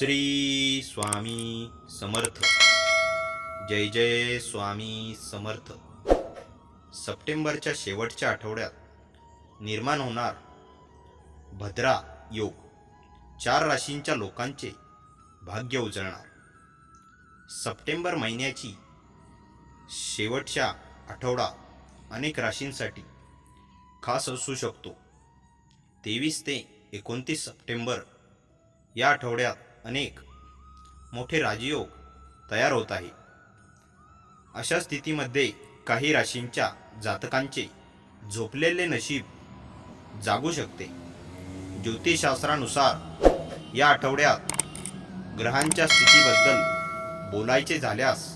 श्री स्वामी समर्थ. जय जय स्वामी समर्थ. सप्टेंबरच्या शेवटच्या आठवड्यात निर्माण होणार भद्रा योग 4 राशींच्या लोकांचे भाग्य उजळणार. सप्टेंबर महिन्याची शेवटच्या आठवडा अनेक राशींसाठी खास असू शकतो. 23 ते 29 सप्टेंबर या आठवड्यात अनेक मोठे राजयोग तयार होत आहे. अशा स्थितीमध्ये काही राशींच्या जातकांचे झोपलेले नशीब जागू शकते. ज्योतिषशास्त्रानुसार या आठवड्यात ग्रहांच्या स्थितीबद्दल बोलायचे झाल्यास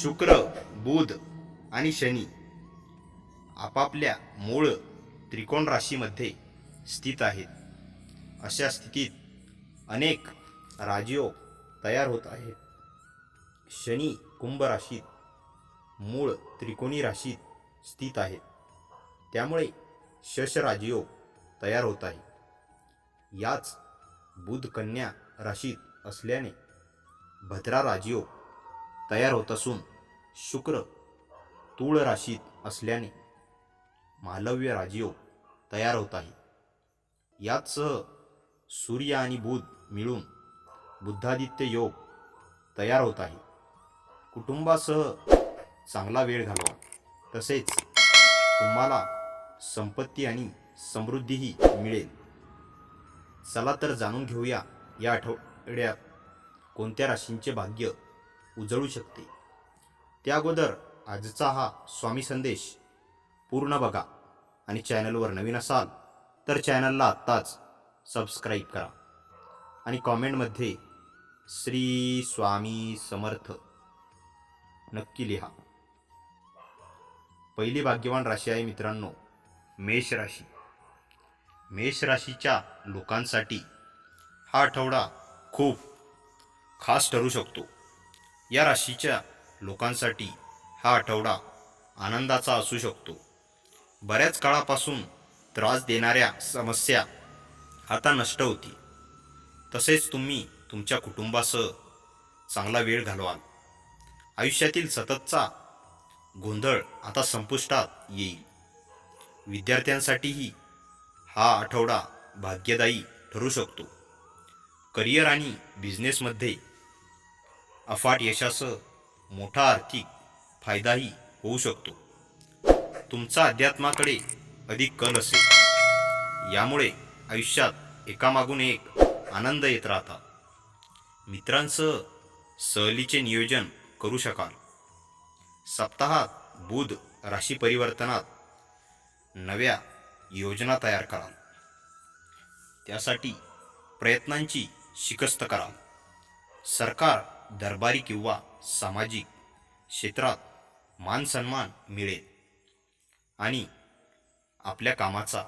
शुक्र, बुध आणि शनी आपापल्या मूळ त्रिकोण राशीमध्ये स्थित आहेत. अशा स्थितीत अनेक राजयोग तयार होत आहेत. शनी कुंभ राशीत मूळ त्रिकोणी राशीत स्थित आहेत, त्यामुळे शश राजयोग तयार होत आहे. याच बुध कन्या राशीत असल्याने भद्रा राजयोग तयार होत असून शुक्र तूळ राशीत असल्याने मालव्य राजयोग तयार होत आहे. याचसह सूर्य आणि बुध मिळून बुद्धादित्य योग तयार होत आहे. कुटुंबासह चांगला वेळ घालवा, तसेच तुम्हाला संपत्ती आणि समृद्धीही मिळेल. चला तर जाणून घेऊया या आठवड्यात कोणत्या राशींचे भाग्य उजळू शकते. त्या अगोदर आजचा हा स्वामी संदेश पूर्ण बघा आणि चॅनलवर नवीन असाल तर चॅनलला आत्ताच सबस्क्राईब करा आणि कॉमेंटमध्ये श्री स्वामी समर्थ नक्की लिहा. पहिली भाग्यवान राशी आहे मित्रांनो, मेष राशी. मेष राशीच्या लोकांसाठी हा आठवडा खूप खास ठरू शकतो. या राशीच्या लोकांसाठी हा आठवडा आनंदाचा असू शकतो. बऱ्याच काळापासून त्रास देणाऱ्या समस्या आता नष्ट होतील. तसेच तुम्ही तुमच्या कुटुंबासह चांगला वेळ घालवाल. आयुष्यातील सततचा गोंधळ आता संपुष्टात येईल. विद्यार्थ्यांसाठीही हा आठवडा भाग्यदायी ठरू शकतो. करिअर आणि बिझनेसमध्ये अफाट यशासह मोठा आर्थिक फायदाही होऊ शकतो. तुमचा अध्यात्माकडे अधिक कल असेल, यामुळे आयुष्यात एकामागून एक आनंद येत राहतात. मित्रांसह सहलीचे नियोजन करू शकाल. सप्ताहात बुध राशी परिवर्तनात नव्या योजना तयार कराल. त्यासाठी प्रयत्नांची शिकस्त कराल. सरकार, दरबारी किंवा सामाजिक क्षेत्रात मान सन्मान मिळेल आणि आपल्या कामाचा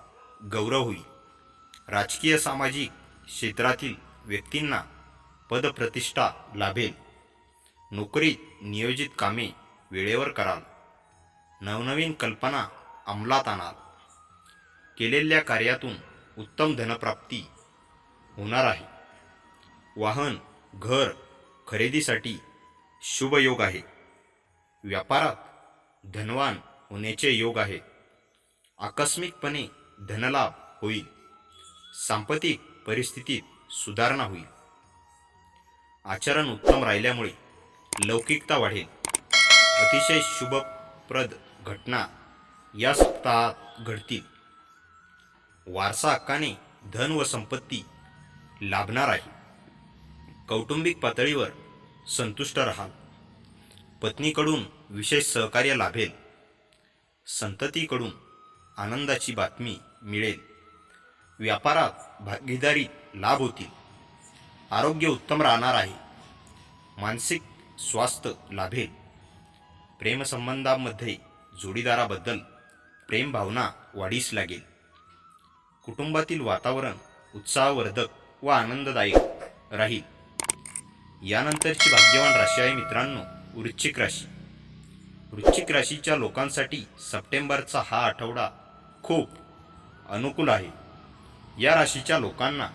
गौरव होईल. राजकीय सामाजिक क्षेत्रातील व्यक्तींना पदप्रतिष्ठा लाभेल. नोकरीत नियोजित कामे वेळेवर कराल. नवनवीन कल्पना अंमलात आणाल. केलेल्या कार्यातून उत्तम धनप्राप्ती होणार आहे. वाहन, घर खरेदीसाठी शुभ योग आहे. व्यापारात धनवान होण्याचे योग आहे. आकस्मिकपणे धनलाभ होईल. सांपत्तिक परिस्थितीत सुधारणा होईल. आचरण उत्तम राहिल्यामुळे लौकिकता वाढेल. अतिशय शुभप्रद घटना या सप्ताहात घडतील. वारसा हक्काने धन व संपत्ती लाभणार आहे. कौटुंबिक पातळीवर संतुष्ट राहाल. पत्नीकडून विशेष सहकार्य लाभेल. संततीकडून आनंदाची बातमी मिळेल. व्यापारात भागीदारीत लाभ होतील. आरोग्य उत्तम राहणार आहे. मानसिक स्वास्थ्य लाभेल. प्रेमसंबंधांमध्ये जोडीदाराबद्दल प्रेम भावना वाढीस लागेल. कुटुंबातील वातावरण उत्साहवर्धक व आनंददायक राहील. यानंतरची भाग्यवान राशी आहे मित्रांनो, वृश्चिक राशी. वृश्चिक राशीच्या लोकांसाठी सप्टेंबरचा हा आठवडा खूप अनुकूल आहे. या राशीच्या लोकांना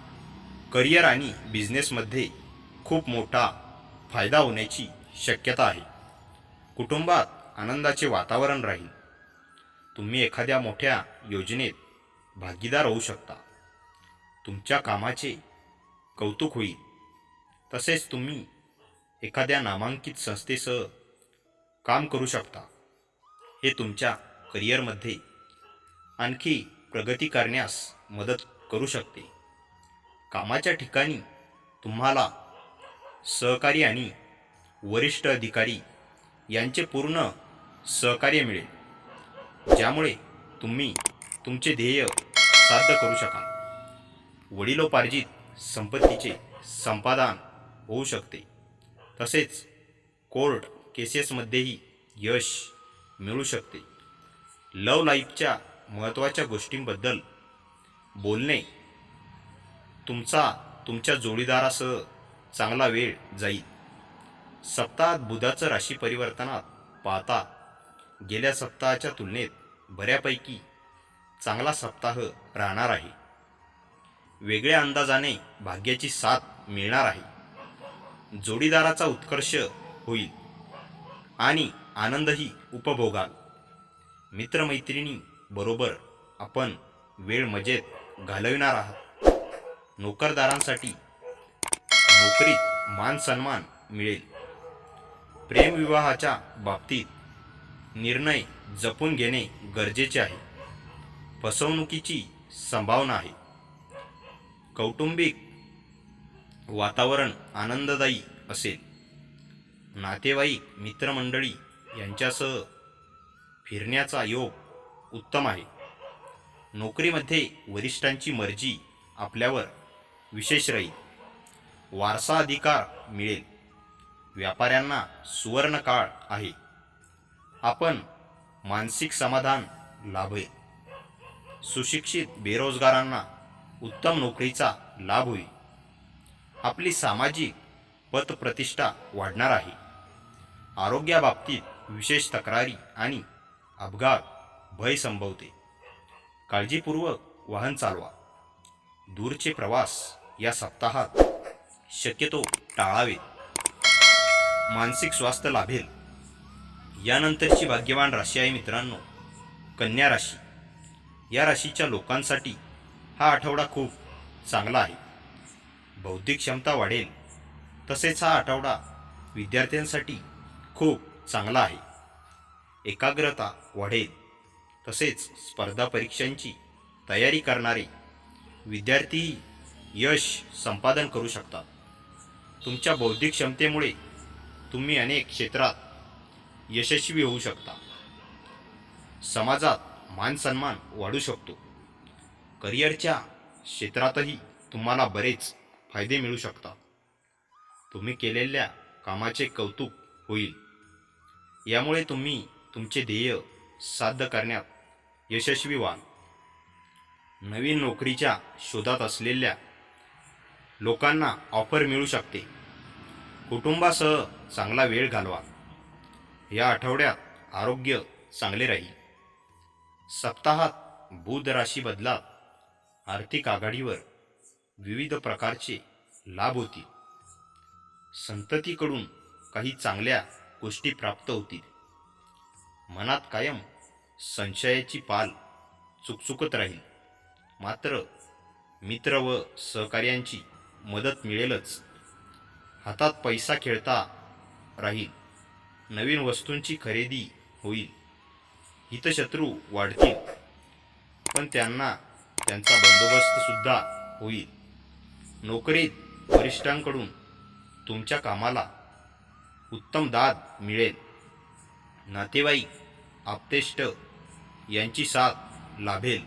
करिअर आणि बिझनेसमध्ये खूप मोठा फायदा होण्याची शक्यता आहे. कुटुंबात आनंदाचे वातावरण राहील. तुम्ही एखाद्या मोठ्या योजनेत भागीदार होऊ शकता. तुमच्या कामाचे कौतुक होईल. तसेच तुम्ही एखाद्या नामांकित संस्थेसह काम करू शकता. हे तुमच्या करिअरमध्ये आणखी प्रगती करण्यास मदत करू शकते. कामाच्या ठिकाणी तुम्हाला सहकारी आणि वरिष्ठ अधिकारी यांचे पूर्ण सहकार्य मिळेल, ज्यामुळे तुम्ही तुमचे ध्येय साध्य करू शकाल. वडिलोपार्जित संपत्तीचे संपादन होऊ शकते. तसेच कोर्ट केसेसमध्येही यश मिळू शकते. लव्ह लाईफच्या महत्त्वाच्या गोष्टींबद्दल बोलणे तुमच्या जोडीदारासह चांगला वेळ जाईल. सप्ताहात बुधाचं राशी परिवर्तनात पाहता गेल्या सप्ताहाच्या तुलनेत बऱ्यापैकी चांगला सप्ताह राहणार आहे. वेगळ्या अंदाजाने भाग्याची साथ मिळणार आहे. जोडीदाराचा उत्कर्ष होईल आणि आनंदही उपभोगाल. मित्रमैत्रिणी बरोबर आपण वेळ मजेत घालविणार आहात. नोकरदारांसाठी नोकरीत मान सन्मान मिळेल. प्रेमविवाहाच्या बाबतीत निर्णय जपून घेणे गरजेचे आहे. फसवणुकीची संभावना आहे. कौटुंबिक वातावरण आनंददायी असेल. नातेवाईक मित्रमंडळी यांच्यासह फिरण्याचा योग उत्तम आहे. नोकरीमध्ये वरिष्ठांची मर्जी आपल्यावर विशेष राहील. वारसा अधिकार मिळेल. व्यापाऱ्यांना सुवर्ण काळ आहे. आपण मानसिक समाधान लाभेल. सुशिक्षित बेरोजगारांना उत्तम नोकरीचा लाभ होईल. आपली सामाजिक पतप्रतिष्ठा वाढणार आहे. आरोग्याबाबतीत विशेष तक्रारी आणि अपघात भय संभवते. काळजीपूर्वक वाहन चालवा. दूरचे प्रवास या सप्ताहात शक्यतो टाळावेत. मानसिक स्वास्थ्य लाभेल. यानंतरची भाग्यवान राशी आहे मित्रांनो, कन्या राशी. या राशीच्या लोकांसाठी हा आठवडा खूप चांगला आहे. बौद्धिक क्षमता वाढेल. तसेच हा आठवडा विद्यार्थ्यांसाठी खूप चांगला आहे. एकाग्रता वाढेल. तसेच स्पर्धा परीक्षांची तयारी करणारे विद्यार्थीही यश संपादन करू शकतात. तुमच्या बौद्धिक क्षमतेमुळे तुम्ही अनेक क्षेत्रात यशस्वी होऊ शकता. समाजात मान सन्मान वाढू शकतो. करिअरच्या क्षेत्रातही तुम्हाला बरेच फायदे मिळू शकतात. तुम्ही केलेल्या कामाचे कौतुक होईल. यामुळे तुम्ही तुमचे ध्येय साध्य करण्यात यशस्वी व्हाल. नवीन नोकरीच्या शोधात असलेल्या लोकांना ऑफर मिळू शकते. कुटुंबासह चांगला वेळ घालवा. या आठवड्यात आरोग्य चांगले राहील. सप्ताहात बुध राशी बदलात आर्थिक आघाडीवर विविध प्रकारचे लाभ होतील. संततीकडून काही चांगल्या गोष्टी प्राप्त होतील. मनात कायम संशयाची पाल चुकचुकत राहील. मात्र मित्र व सहकार्यांची मदत मिळेलच. हातात पैसा खेळता राहील. नवीन वस्तूंची खरेदी होईल. हितशत्रू वाढतील, पण त्यांचा बंदोबस्त सुद्धा होईल. नोकरीत वरिष्ठांकडून तुमच्या कामाला उत्तम दाद मिळेल. नातेवाईक आप्तेष्ट यांची साथ लाभेल.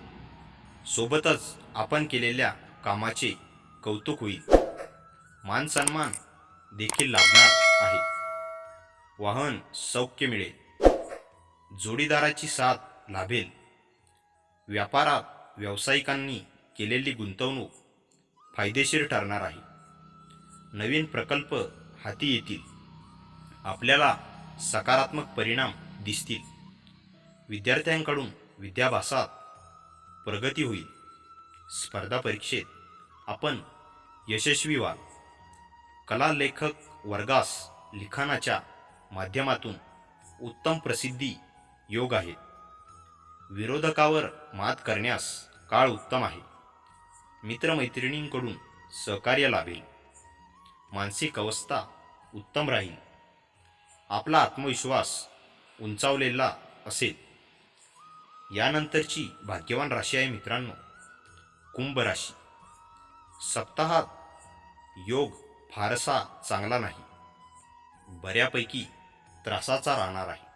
सोबतच आपण केलेल्या कामाचे कौतुक होईल. मान सन्मान देखील लाभणार आहे. वाहन सौख्य मिळेल. जोडीदाराची साथ लाभेल. व्यापारात व्यावसायिकांनी केलेली गुंतवणूक फायदेशीर ठरणार आहे. नवीन प्रकल्प हाती येतील. आपल्याला सकारात्मक परिणाम दिसतील. विद्यार्थ्यांकडून विद्याभ्यासात प्रगती होईल. स्पर्धा परीक्षेत आपण यशस्वी व्हाल. कला लेखक वर्गास लिखाणाच्या माध्यमातून उत्तम प्रसिद्धी योग आहे. विरोधकावर मात करण्यास काळ उत्तम आहे. मित्रमैत्रिणींकडून सहकार्य लाभेल. मानसिक अवस्था उत्तम राहील. आपला आत्मविश्वास उंचावलेला असेल. यानंतरची भाग्यवान राशी आहे मित्रांनो, कुंभ राशी. सप्ताहात योग फारसा चांगला नाही. बऱ्यापैकी त्रासाचा राहणार आहे.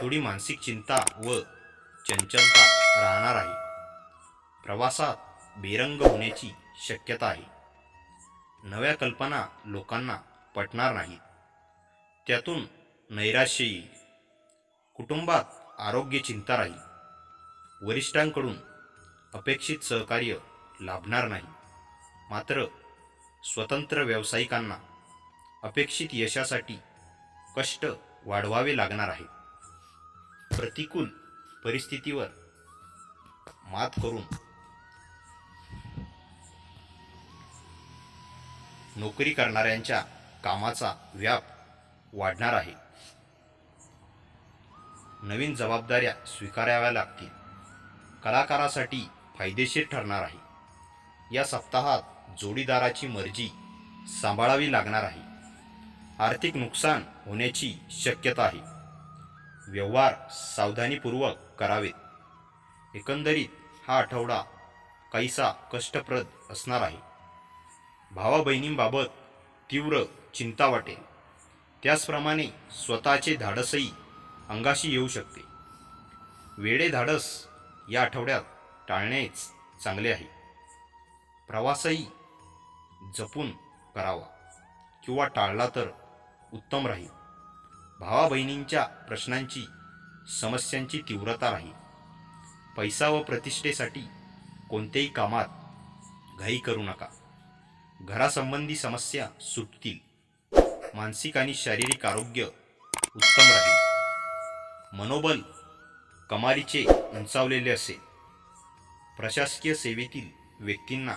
थोडी मानसिक चिंता व चंचलता राहणार आहे. प्रवासात बेरंग होण्याची शक्यता आहे. नव्या कल्पना लोकांना पटणार नाहीत. त्यातून नैराश्य येईल. कुटुंबात आरोग्य चिंता राहील. वरिष्ठांकडून अपेक्षित सहकार्य लाभणार नाही. मात्र स्वतंत्र व्यावसायिकांना अपेक्षित यशासाठी कष्ट वाढवावे लागणार आहे. प्रतिकूल परिस्थितीवर मात करून नोकरी करणाऱ्यांच्या कामाचा व्याप वाढणार आहे. नवीन जबाबदाऱ्या स्वीकाराव्या लागतील. कलाकारासाठी फायदेशीर ठरणार आहे. या सप्ताहात जोडीदाराची मर्जी सांभाळावी लागणार आहे. आर्थिक नुकसान होण्याची शक्यता आहे. व्यवहार सावधानीपूर्वक करावेत. एकंदरीत हा आठवडा काहीसा कष्टप्रद असणार आहे. भावा बहिणींबाबत तीव्र चिंता वाटेल. त्याचप्रमाणे स्वतःचे धाडसही अंगाशी येऊ शकते. वेडे धाडस या आठवड्यात टाळणेच चांगले आहे. प्रवासही जपून करावा किंवा टाळला तर उत्तम राहील. भावा बहिणींच्या प्रश्नांची समस्यांची तीव्रता राहील. पैसा व प्रतिष्ठेसाठी कोणत्याही कामात घाई करू नका. घरासंबंधी समस्या सुटतील. मानसिक आणि शारीरिक आरोग्य उत्तम राहील. मनोबल कमालीचे उंचावलेले असेल. प्रशासकीय सेवेतील व्यक्तींना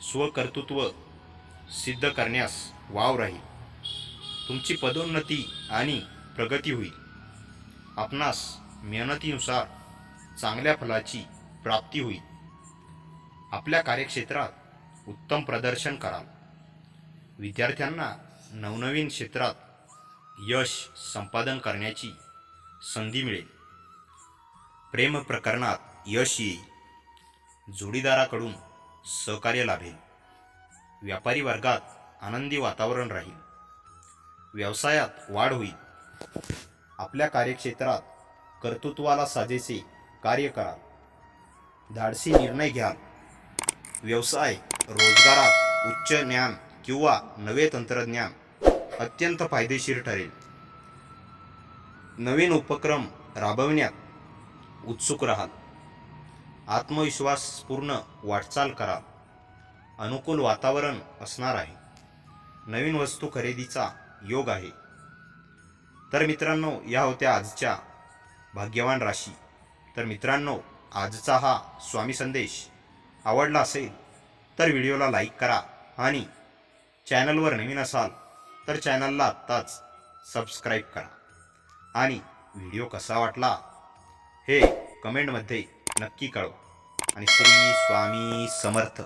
स्वकर्तृत्व सिद्ध करण्यास वाव राहील. तुमची पदोन्नती आणि प्रगती होईल. आपणास मेहनतीनुसार चांगल्या फलाची प्राप्ती होईल. आपल्या कार्यक्षेत्रात उत्तम प्रदर्शन कराल. विद्यार्थ्यांना नवनवीन क्षेत्रात यश संपादन करण्याची संधी मिळेल. प्रेम प्रकरणात यश येईल. जोडीदाराकडून सहकार्य लाभेल. व्यापारी वर्गात आनंदी वातावरण राहील. व्यवसायात वाढ होईल. आपल्या कार्यक्षेत्रात कर्तृत्वाला साजेसे कार्य कराल. धाडसी निर्णय घ्याल. व्यवसाय रोजगारात उच्च ज्ञान किंवा नवे तंत्रज्ञान अत्यंत फायदेशीर ठरेल. नवीन उपक्रम राबविण्यात उत्सुक राहाल. आत्मविश्वासपूर्ण वाटचाल कराल. अनुकूल वातावरण असणार आहे. नवीन वस्तू खरेदीचा योग आहे. तर मित्रांनो, या होत्या आजच्या भाग्यवान राशी. तर मित्रांनो, आजचा हा स्वामी संदेश आवडला असेल तर व्हिडिओला लाईक करा आणि चॅनलवर नवीन असाल तर चॅनलला आत्ताच सबस्क्राईब करा आणि व्हिडिओ कसा वाटला हे कमेंटमध्ये नक्की कळवा आणि श्री स्वामी समर्थ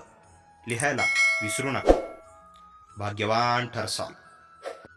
लिहायला विसरू नका. भाग्यवान ठरसाल.